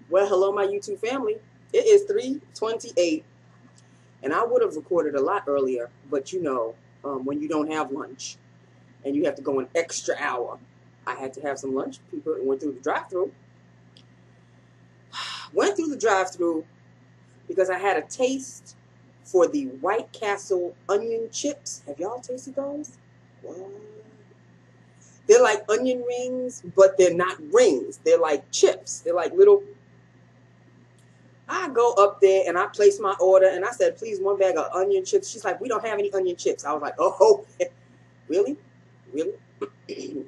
Well, hello, my YouTube family. It is 3:28, and I would have recorded a lot earlier, but when you don't have lunch and you have to go an extra hour, I had to have some lunch. People went through the drive-through. Went through the drive-through because I had a taste for the White Castle onion chips. Have y'all tasted those? What? They're like onion rings, but they're not rings. They're like chips. They're like little. I go up there and I place my order and I said, please, one bag of onion chips. She's like, we don't have any onion chips. I was like, oh, really? Really?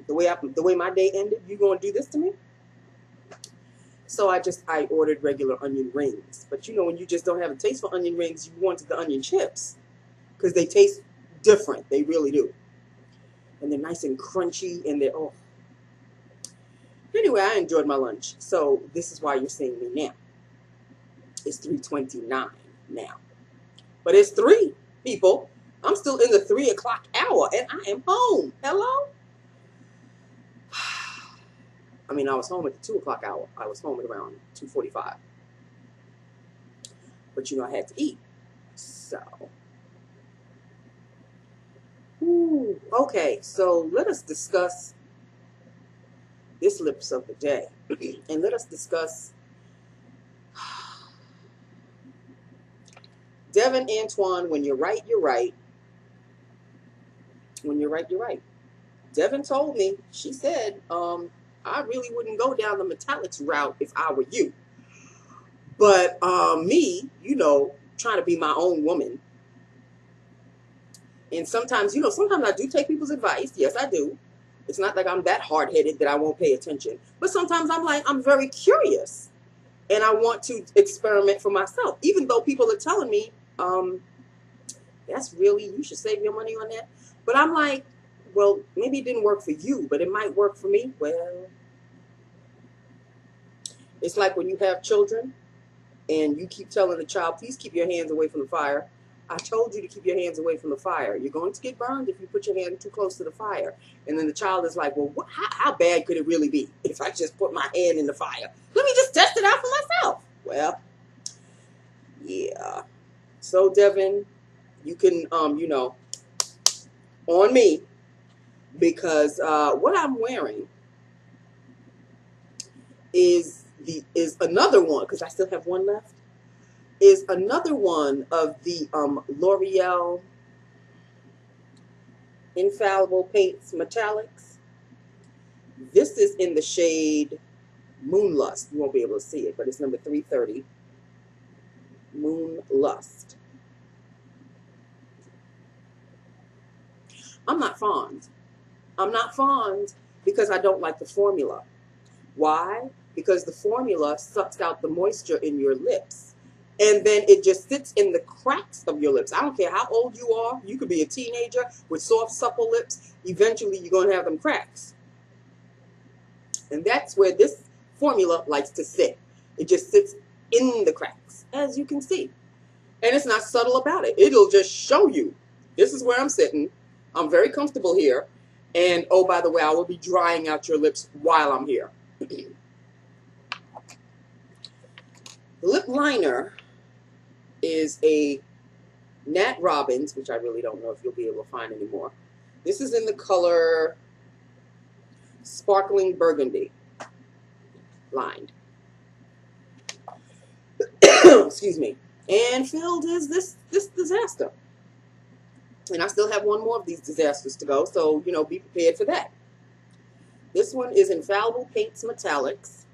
the way my day ended, you gonna do this to me? So I ordered regular onion rings. But when you just don't have a taste for onion rings, you wanted the onion chips because they taste different. They really do. And they're nice and crunchy and they're, oh. Anyway, I enjoyed my lunch. So this is why you're seeing me now. It's 3:29 now. But it's 3, people. I'm still in the 3 o'clock hour and I am home. Hello? I mean, I was home at the 2 o'clock hour. I was home at around 2:45. But I had to eat. So. Okay, so let us discuss this lips of the day. And let us discuss Devin Antoine, when you're right, you're right. When you're right, you're right. Devin told me, she said, I really wouldn't go down the metallics route if I were you. But me, trying to be my own woman. And sometimes I do take people's advice. Yes, I do. It's not like I'm that hard-headed that I won't pay attention. But sometimes I'm very curious. And I want to experiment for myself. Even though people are telling me, you should save your money on that. But I'm like, well, maybe it didn't work for you, but it might work for me. Well, it's like when you have children and you keep telling the child, please keep your hands away from the fire. I told you to keep your hands away from the fire. You're going to get burned if you put your hand too close to the fire. And then the child is like, well, how bad could it really be if I just put my hand in the fire? Let me just test it out for myself. Well, yeah. So, Devin, you can, on me, because what I'm wearing is another one, because I still have one left, is another one of the L'Oreal Infallible Paints Metallics. This is in the shade Moonlust. You won't be able to see it, but it's number 330. Moonlust. I'm not fond. I'm not fond because I don't like the formula. Why? Because the formula sucks out the moisture in your lips. And then it just sits in the cracks of your lips. I don't care how old you are. You could be a teenager with soft, supple lips. Eventually, you're going to have them cracks. And that's where this formula likes to sit. It just sits in the cracks, as you can see. And it's not subtle about it. It'll just show you. This is where I'm sitting. I'm very comfortable here. And, oh, by the way, I will be drying out your lips while I'm here. The lip liner is a Nat Robbins, which I really don't know if you'll be able to find anymore. This is in the color Sparkling Burgundy, lined. Excuse me. And filled is this disaster. And I still have one more of these disasters to go, so, be prepared for that. This one is Infallible Paints Metallics.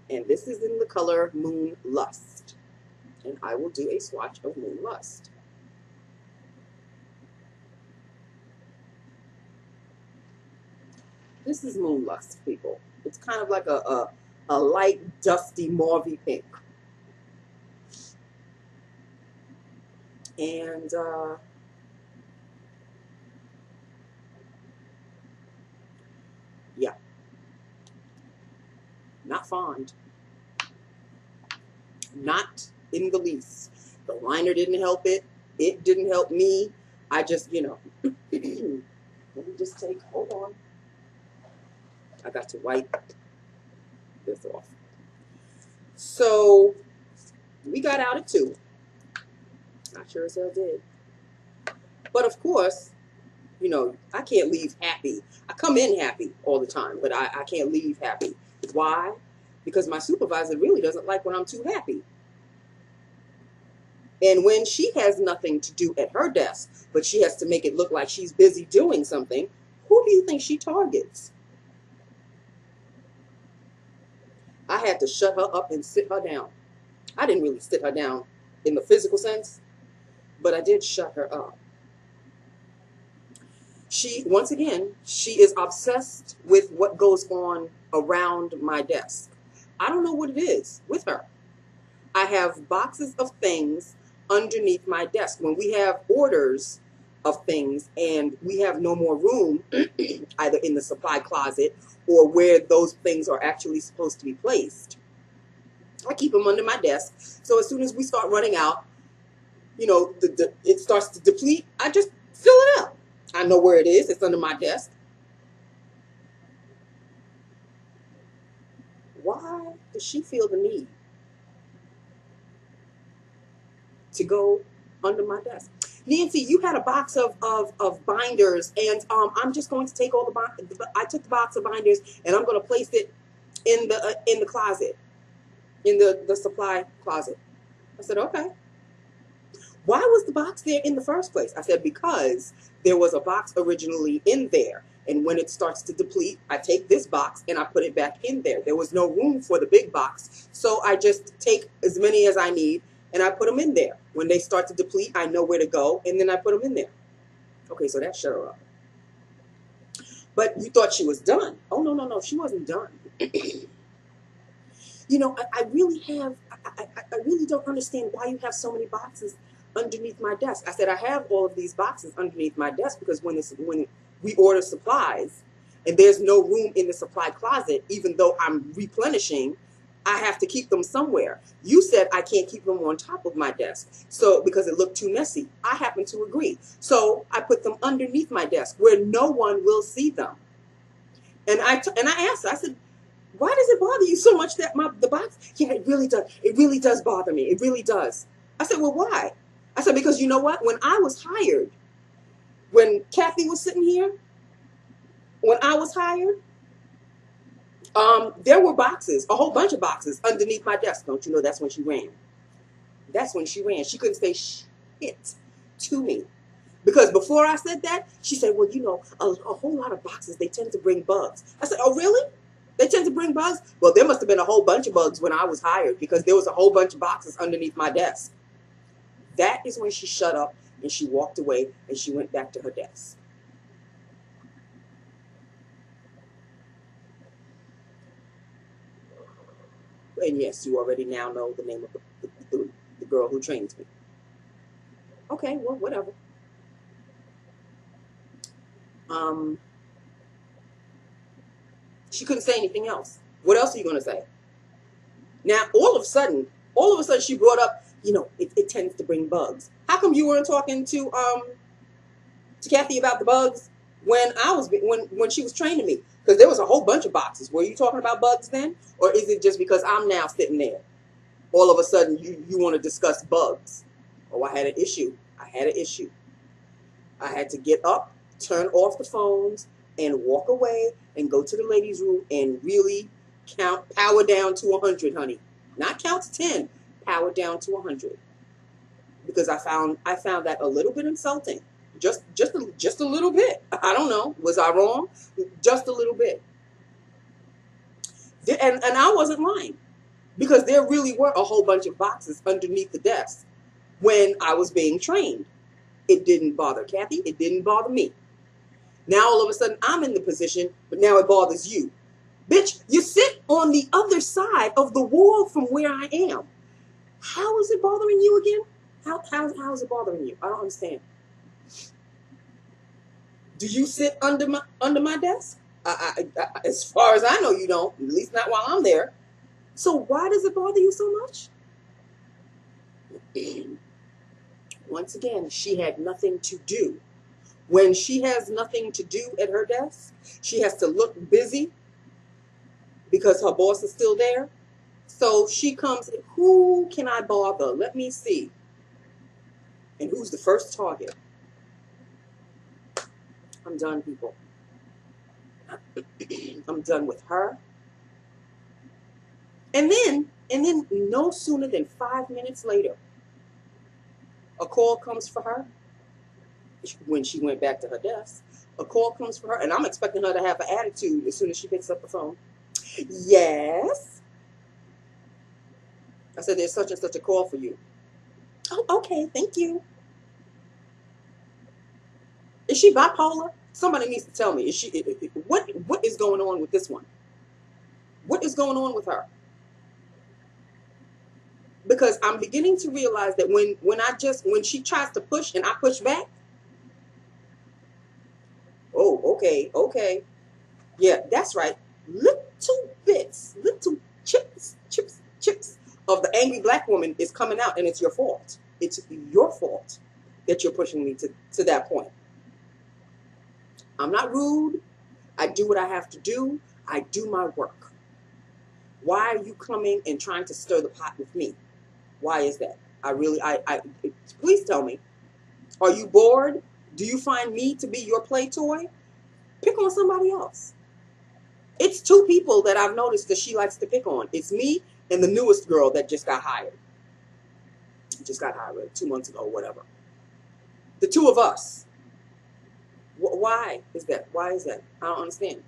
And this is in the color Moonlust. And I will do a swatch of Moonlust. This is Moonlust, people. It's kind of like a light, dusty, mauvey pink. And yeah, not fond. Not in the least. The liner didn't help it. It didn't help me. I just, let me just hold on. I got to wipe this off. So we got out at 2. I sure as hell did. But of course, you know, I can't leave happy. I come in happy all the time, but I can't leave happy. Why? Because my supervisor really doesn't like when I'm too happy. And when she has nothing to do at her desk, but she has to make it look like she's busy doing something, who do you think she targets? I had to shut her up and sit her down. I didn't really sit her down in the physical sense, but I did shut her up. She, once again, she is obsessed with what goes on around my desk. I don't know what it is with her. I have boxes of things underneath my desk. When we have orders of things and we have no more room, either in the supply closet or where those things are actually supposed to be placed, I keep them under my desk. So as soon as we start running out, you know, it starts to deplete, I just fill it up. I know where it is. It's under my desk. Why does she feel the need to go under my desk? Nancy, you had a box of binders, and I'm just going to take all I took the box of binders, and I'm going to place it in the closet, in the supply closet. I said, okay. Why was the box there in the first place? I said, because there was a box originally in there. And when it starts to deplete, I take this box and I put it back in there. There was no room for the big box. So I just take as many as I need and I put them in there. When they start to deplete, I know where to go and then I put them in there. Okay, so that shut her up. But you thought she was done. Oh, no, no, no. She wasn't done. You know, I really don't understand why you have so many boxes underneath my desk. I said, I have all of these boxes underneath my desk because when we order supplies and there's no room in the supply closet, even though I'm replenishing, I have to keep them somewhere. You said I can't keep them on top of my desk, so because it looked too messy. I happen to agree. So I put them underneath my desk where no one will see them. And I asked her, I said, why does it bother you so much that the box? Yeah, it really does. It really does bother me. It really does. I said, well, why? I said, because you know what? When I was hired, when Kathy was sitting here, when I was hired, there were boxes, a whole bunch of boxes underneath my desk. Don't you know that's when she ran? That's when she ran. She couldn't say shit to me. Because before I said that, she said, well, you know, a whole lot of boxes, they tend to bring bugs. I said, oh, really? They tend to bring bugs? Well, there must have been a whole bunch of bugs when I was hired because there was a whole bunch of boxes underneath my desk. That is when she shut up and she walked away and she went back to her desk. And yes, you already now know the name of the girl who trains me. Okay, well, whatever. She couldn't say anything else. What else are you going to say? Now, all of a sudden, she brought up, you know, it tends to bring bugs. How come you weren't talking to Kathy about the bugs when she was training me? Because there was a whole bunch of boxes. Were you talking about bugs then? Or is it just because I'm now sitting there? All of a sudden, you want to discuss bugs. Oh, I had an issue. I had to get up, turn off the phones, and walk away and go to the ladies' room and really power down to 100, honey. Not count to 10, power down to 100. Because I found that a little bit insulting. Just a little bit. I don't know. Was I wrong? Just a little bit. And I wasn't lying. Because there really were a whole bunch of boxes underneath the desk when I was being trained. It didn't bother Kathy. It didn't bother me. Now all of a sudden I'm in the position, but now it bothers you. Bitch, you sit on the other side of the wall from where I am. How is it bothering you again? How is it bothering you? I don't understand. Do you sit under my desk? As far as I know, you don't. At least not while I'm there. So why does it bother you so much? Once again, she had nothing to do. When she has nothing to do at her desk, she has to look busy because her boss is still there. So she comes, who can I bother? Let me see. And who's the first target? I'm done, people. I'm done with her. And then no sooner than 5 minutes later, a call comes for her when she went back to her desk. A call comes for her, and I'm expecting her to have an attitude as soon as she picks up the phone. Yes? I said, there's such and such a call for you. Oh, okay, thank you. Is she bipolar? Somebody needs to tell me. Is she? What is going on with this one? What is going on with her? Because I'm beginning to realize that when she tries to push and I push back, oh, okay. Yeah, that's right. Little bits, little chips of the angry black woman is coming out, and it's your fault. It's your fault that you're pushing me to that point. I'm not rude. I do what I have to do. I do my work. Why are you coming and trying to stir the pot with me? Why is that? Please tell me. Are you bored? Do you find me to be your play toy? Pick on somebody else. It's two people that I've noticed that she likes to pick on. It's me and the newest girl that just got hired. Just got hired 2 months ago, whatever. The two of us. Why is that? Why is that? I don't understand.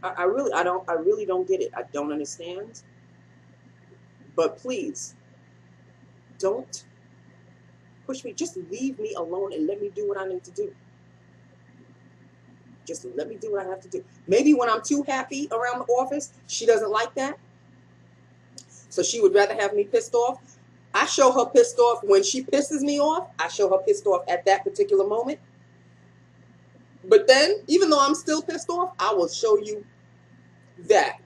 I really don't get it. I don't understand. But please, don't push me. Just leave me alone and let me do what I need to do. Just let me do what I have to do. Maybe when I'm too happy around the office, she doesn't like that. So she would rather have me pissed off. I show her pissed off when she pisses me off. I show her pissed off at that particular moment. But then, even though I'm still pissed off, I will show you that.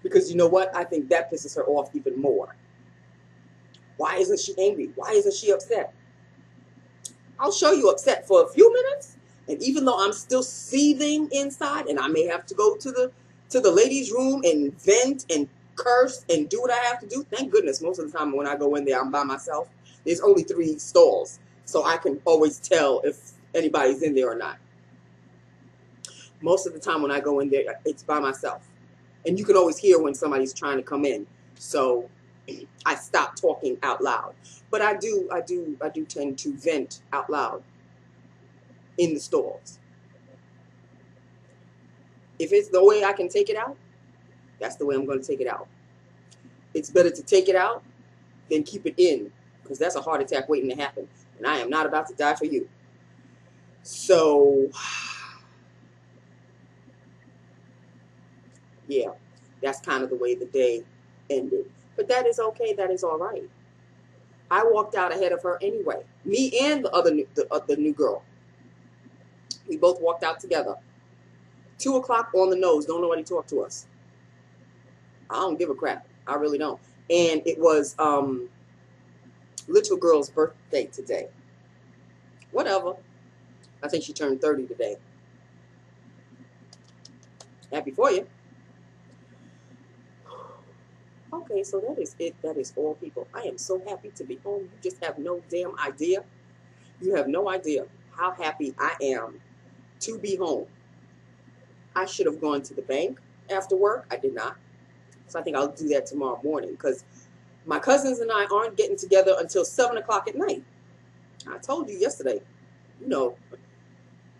Because you know what? I think that pisses her off even more. Why isn't she angry? Why isn't she upset? I'll show you upset for a few minutes. And even though I'm still seething inside, and I may have to go to the ladies' room and vent and curse and do what I have to do. Thank goodness most of the time when I go in there, I'm by myself. There's only 3 stalls. So I can always tell if anybody's in there or not. Most of the time when I go in there, it's by myself. And you can always hear when somebody's trying to come in. So I stop talking out loud. But I do tend to vent out loud in the stalls. If it's the way I can take it out, that's the way I'm going to take it out. It's better to take it out than keep it in, because that's a heart attack waiting to happen. And I am not about to die for you. So, yeah, that's kind of the way the day ended. But that is okay. That is all right. I walked out ahead of her anyway. Me and the new girl. We both walked out together. 2 o'clock on the nose. Don't nobody talk to us. I don't give a crap. I really don't. And it was little girl's birthday today. Whatever. I think she turned 30 today. Happy for you. Okay, so that is it. That is all, people. I am so happy to be home. You just have no damn idea. You have no idea how happy I am to be home. I should have gone to the bank after work. I did not. So I think I'll do that tomorrow morning, because my cousins and I aren't getting together until 7 o'clock at night. I told you yesterday, you know,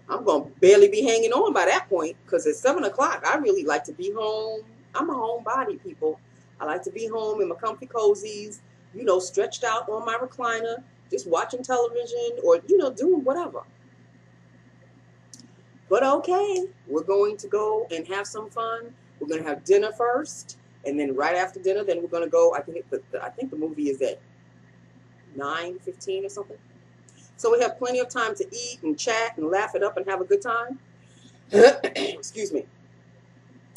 I'm going to barely be hanging on by that point, because at 7 o'clock, I really like to be home. I'm a homebody, people. I like to be home in my comfy cozies, you know, stretched out on my recliner, just watching television or, you know, doing whatever. But okay, we're going to go and have some fun. We're going to have dinner first, and then right after dinner, then we're going to go. I think the movie is at 9:15 or something. So we have plenty of time to eat and chat and laugh it up and have a good time. Excuse me.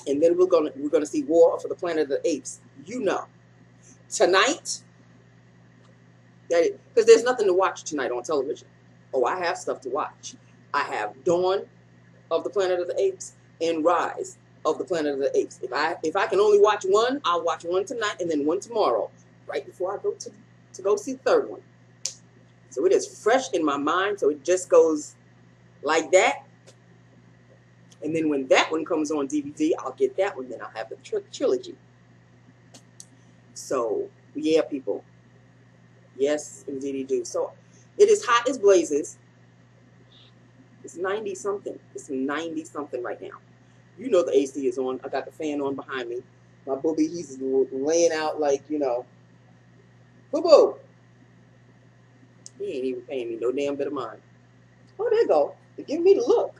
And then we're gonna see War for the Planet of the Apes. You know, tonight, because there's nothing to watch tonight on television. Oh, I have stuff to watch. I have Dawn of the Planet of the Apes and Rise. of the Planet of the Apes. If I can only watch one, I'll watch one tonight and then one tomorrow, right before I go to go see the third one. So it is fresh in my mind. So it just goes like that. And then when that one comes on DVD, I'll get that one. Then I'll have the trilogy. So yeah, people. Yes, indeed do. So it is hot as blazes. It's 90 something. It's 90 something right now. You know the AC is on. I got the fan on behind me. My booby, he's laying out like, you know, boo-boo. He ain't even paying me no damn bit of mind. Oh, there you go. They're giving me the look.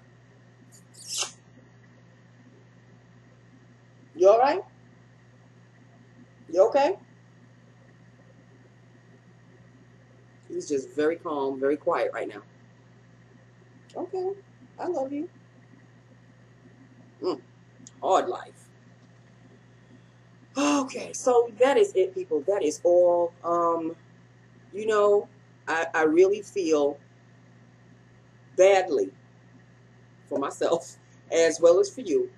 You all right? You okay? He's just very calm, very quiet right now. Okay. I love you. Hard life. Okay, so that is it, people. That is all. You know, I really feel badly for myself as well as for you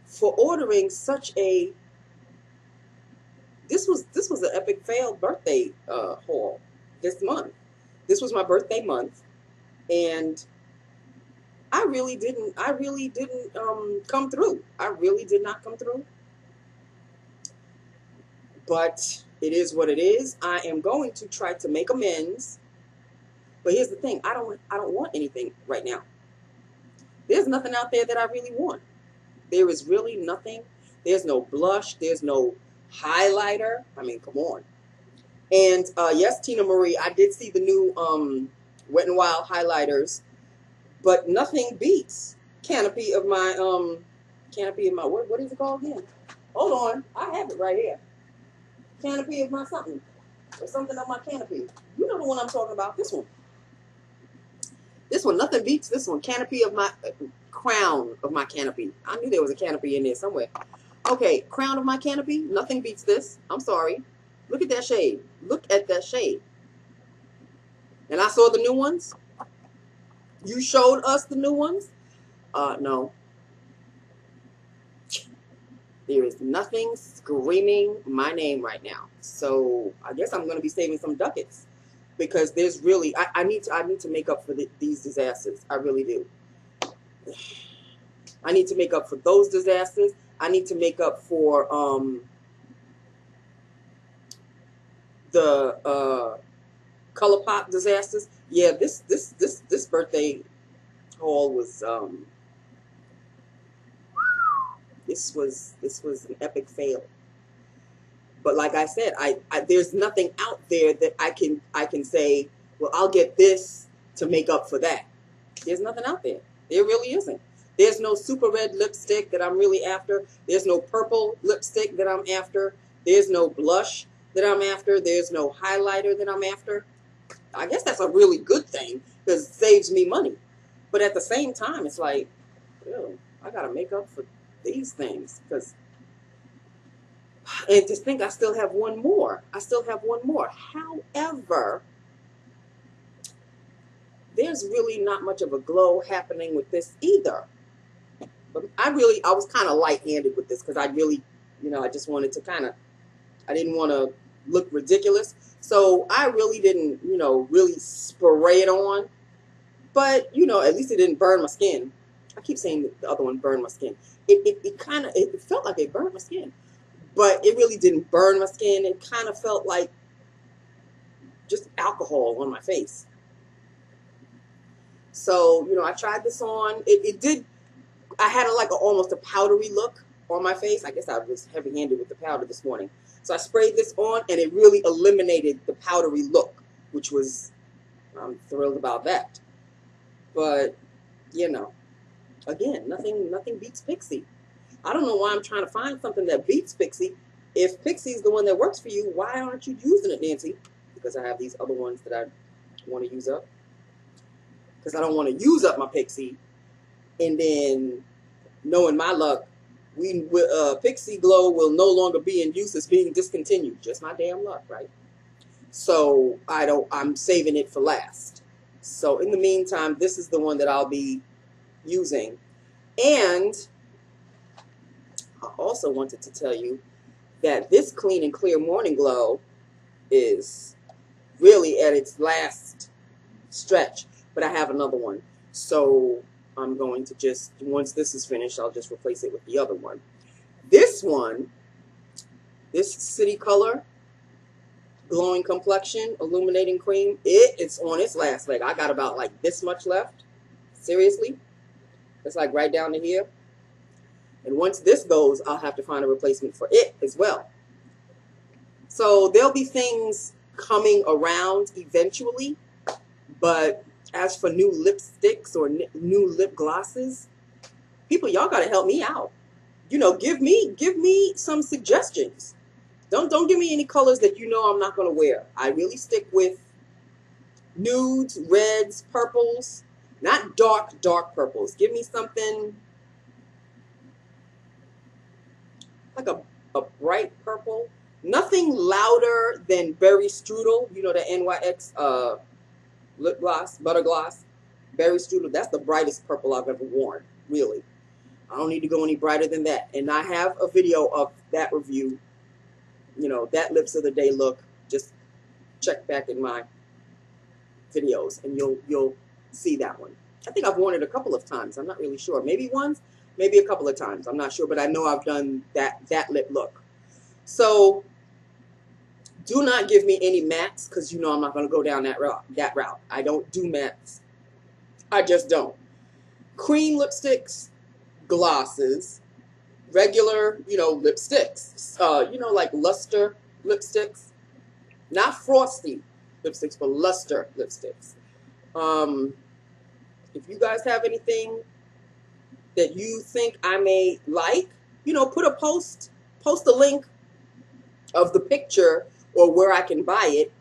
for ordering such a. This was an epic fail birthday haul this month. This was my birthday month, and I really didn't come through. I really did not come through. But it is what it is. I am going to try to make amends. But here's the thing, I don't want anything right now. There's nothing out there that I really want. There is really nothing. There's no blush, there's no highlighter. I mean, come on. And yes, Tina Marie, I did see the new Wet n Wild highlighters, but nothing beats Canopy of my what is it called again? Hold on, I have it right here. Canopy of my something, or something of my Canopy. You know the one I'm talking about. This one. This one, nothing beats this one. Canopy of my crown of my Canopy. I knew there was a Canopy in there somewhere. Okay, crown of my Canopy. Nothing beats this. I'm sorry. Look at that shade. Look at that shade. And I saw the new ones. You showed us the new ones. No. There is nothing screaming my name right now. So I guess I'm going to be saving some ducats because there's really I need to make up for these disasters. I really do. I need to make up for those disasters. I need to make up for the ColourPop disasters. Yeah, this birthday haul was this was an epic fail. But like I said, I there's nothing out there that I can say, well, I'll get this to make up for that. There's nothing out there. There really isn't. There's no super red lipstick that I'm really after. There's no purple lipstick that I'm after. There's no blush that I'm after. There's no highlighter that I'm after. I guess that's a really good thing because it saves me money. But at the same time, it's like, ew, I got to make up for these things because, and just think I still have one more. I still have one more. However, there's really not much of a glow happening with this either. But I was kind of light-handed with this because I really, I just wanted to I didn't want to look ridiculous. So I really didn't, really spray it on. But, at least it didn't burn my skin. I keep saying the other one burned my skin. It felt like it burned my skin. But it really didn't burn my skin. It kind of felt like just alcohol on my face. So, I tried this on. I had almost a powdery look on my face. I guess I was heavy-handed with the powder this morning. So I sprayed this on, and it really eliminated the powdery look, which was, I'm thrilled about that. But, again, nothing beats Pixie. I don't know why I'm trying to find something that beats Pixie. If Pixie is the one that works for you, why aren't you using it, Nancy? Because I have these other ones that I want to use up. Because I don't want to use up my Pixie. And then, knowing my luck, Pixie Glow will no longer be in use. It's being discontinued. Just my damn luck, right? So I'm saving it for last. So in the meantime, this is the one that I'll be using. And I also wanted to tell you that this Clean and Clear Morning Glow is really at its last stretch, but I have another one. So I'm going to just, once this is finished, I'll just replace it with the other one. This one, this City Color Glowing Complexion Illuminating Cream, it's on its last leg. I got about like this much left. Seriously. It's like right down to here. And once this goes, I'll have to find a replacement for it as well. So there'll be things coming around eventually. But as for new lipsticks or new lip glosses, people, y'all got to help me out. You know, give me some suggestions. Don't give me any colors that you know I'm not going to wear. I really stick with nudes, reds, purples, not dark purples. Give me something like a bright purple. Nothing louder than Berry Strudel. You know, the NYX lip gloss, butter gloss, Berry Strudel. That's the brightest purple I've ever worn, really. I don't need to go any brighter than that. And I have a video of that review. You know, that Lips of the Day look. Just check back in my videos and you'll see that one. I think I've worn it a couple of times. I'm not really sure. Maybe once, maybe a couple of times. I'm not sure, but I know I've done that lip look. So do not give me any mattes, because you know I'm not going to go down that route. I don't do mattes. I just don't. Cream lipsticks, glosses, regular, you know, lipsticks. You know, like luster lipsticks. Not frosty lipsticks, but luster lipsticks. If you guys have anything that you think I may like, you know, post a link of the picture or where I can buy it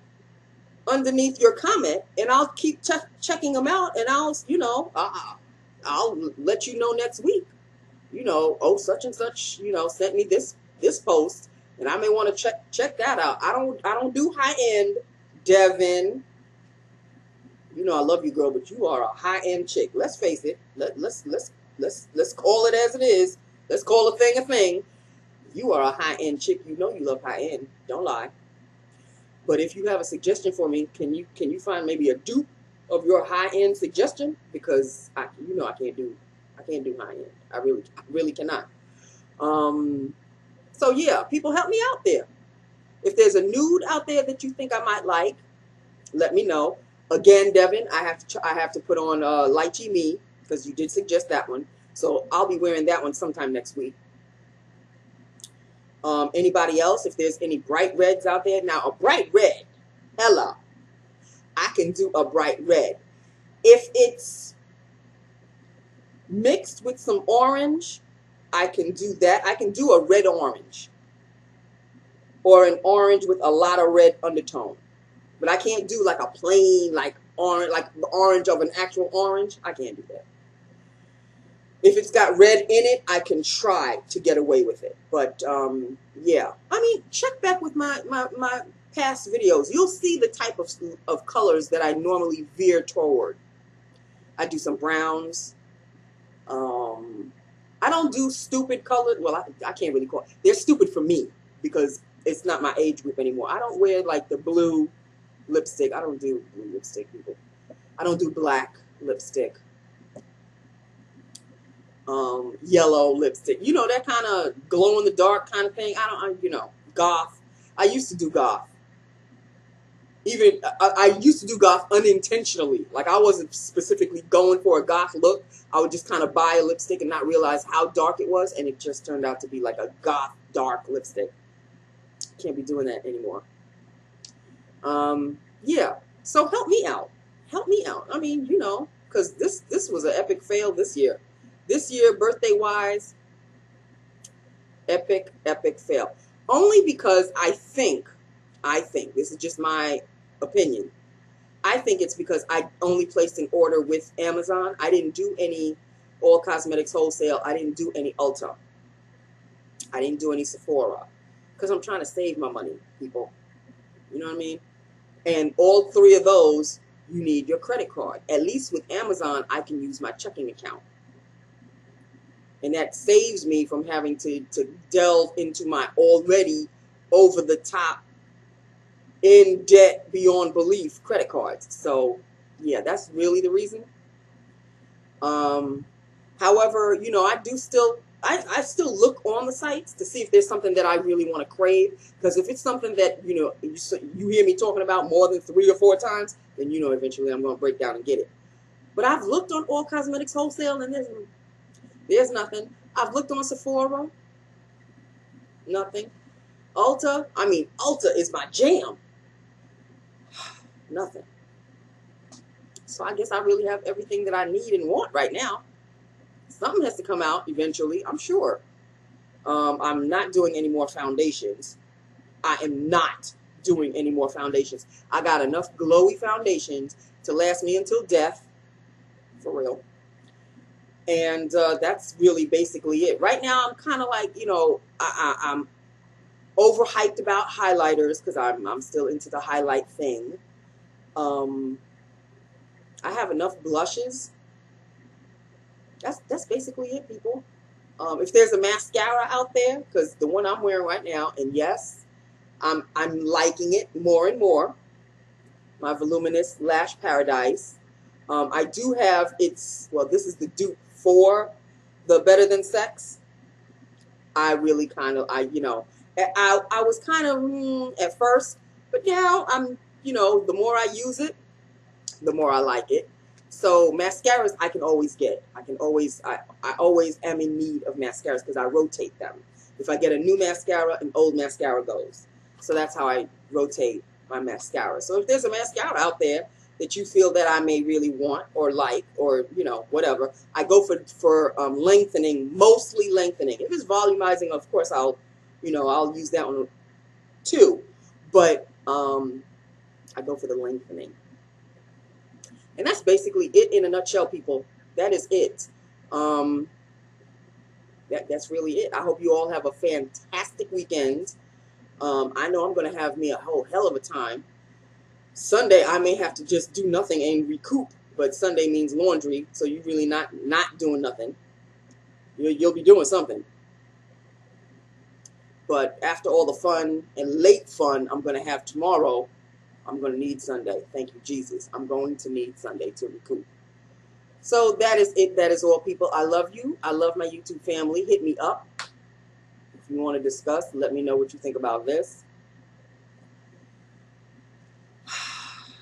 underneath your comment, and I'll keep checking them out, and I'll, you know, I'll let you know next week. You know, oh, such and such, you know, sent me this post, and I may want to check that out. I don't do high end, Devin. You know I love you, girl, but you are a high end chick. Let's face it. Let's call it as it is. Let's call a thing. You are a high end chick. You know you love high end. Don't lie. But if you have a suggestion for me, can you find maybe a dupe of your high end suggestion? Because you know I can't do high end. I really cannot. So yeah, people, help me out there. If there's a nude out there that you think I might like, let me know. Again, Devin, I have to put on Lychee Me, because you did suggest that one. So I'll be wearing that one sometime next week. Anybody else? If there's any bright reds out there. Now, a bright red, Ella, I can do a bright red. If it's mixed with some orange, I can do that. I can do a red orange, or an orange with a lot of red undertone. But I can't do like a plain, like orange, like the orange of an actual orange. I can't do that. If it's got red in it, I can try to get away with it. But yeah, I mean, check back with my past videos. You'll see the type of colors that I normally veer toward. I do some browns. I don't do stupid colored. Well, I can't really call it. They're stupid for me because it's not my age group anymore. I don't wear like the blue lipstick. I don't do blue lipstick, people. I don't do black lipstick. Yellow lipstick. You know, that kind of glow in the dark kind of thing. You know, goth. I used to do goth. Even, I used to do goth unintentionally. Like, I wasn't specifically going for a goth look. I would just kind of buy a lipstick and not realize how dark it was, and it just turned out to be like a goth dark lipstick. Can't be doing that anymore. Yeah, so help me out. Help me out. I mean, you know, because this was an epic fail this year. This year, birthday-wise, epic fail. Only because I think, this is just my opinion, I think it's because I only placed an order with Amazon. I didn't do any All Cosmetics wholesale. I didn't do any Ulta. I didn't do any Sephora. Because I'm trying to save my money, people. You know what I mean? And all three of those, you need your credit card. At least with Amazon, I can use my checking account. And that saves me from having to delve into my already over the top, in debt beyond belief credit cards. So yeah, that's really the reason. However, you know, I still look on the sites to see if there's something that I really want to crave. Because if it's something that, you know, you hear me talking about more than 3 or 4 times, then, you know, eventually I'm going to break down and get it. But I've looked on All Cosmetics Wholesale, and there's nothing. I've looked on Sephora, nothing. Ulta is my jam. Nothing. So I guess I really have everything that I need and want right now. Something has to come out eventually, I'm sure. I'm not doing any more foundations. I am not doing any more foundations. I got enough glowy foundations to last me until death, for real. And that's really basically it. Right now, I'm kind of like, you know, I'm overhyped about highlighters because I'm still into the highlight thing. I have enough blushes. That's basically it, people. If there's a mascara out there, because the one I'm wearing right now, and yes, I'm liking it more and more. My Voluminous Lash Paradise. I do have this is the dupe for the Better Than Sex. I really kind of, I was kind of at first, but now you know, the more I use it, the more I like it. So mascaras I can always get. I always am in need of mascaras because I rotate them. If I get a new mascara, an old mascara goes. So that's how I rotate my mascara. So if there's a mascara out there that you feel that I may really want or like, or, you know, whatever, I go for lengthening, mostly lengthening. If it's volumizing, of course I'll use that one too. But I go for the lengthening. And that's basically it in a nutshell, people. That is it. That's really it. I hope you all have a fantastic weekend. I know I'm going to have me a whole hell of a time. Sunday, I may have to just do nothing and recoup. But Sunday means laundry, so you're really not doing nothing. You'll be doing something. But after all the fun and late fun I'm going to have tomorrow, I'm going to need Sunday. Thank you, Jesus. I'm going to need Sunday to recoup. So that is it. That is all, people. I love you. I love my YouTube family. Hit me up if you want to discuss. Let me know what you think about this.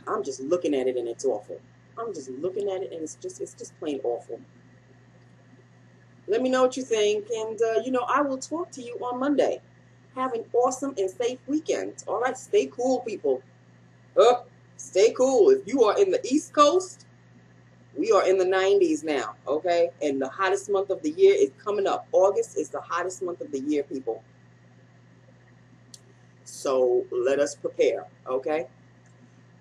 I'm just looking at it and it's awful. I'm just looking at it and it's just plain awful. Let me know what you think, and I will talk to you on Monday. Have an awesome and safe weekend. All right, stay cool, people. Stay cool. If you are in the East Coast, we are in the 90s now, okay? And the hottest month of the year is coming up. August is the hottest month of the year, people. So let us prepare, okay?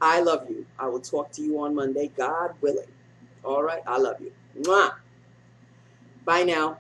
I love you. I will talk to you on Monday, God willing. All right, I love you. Mwah. Bye now.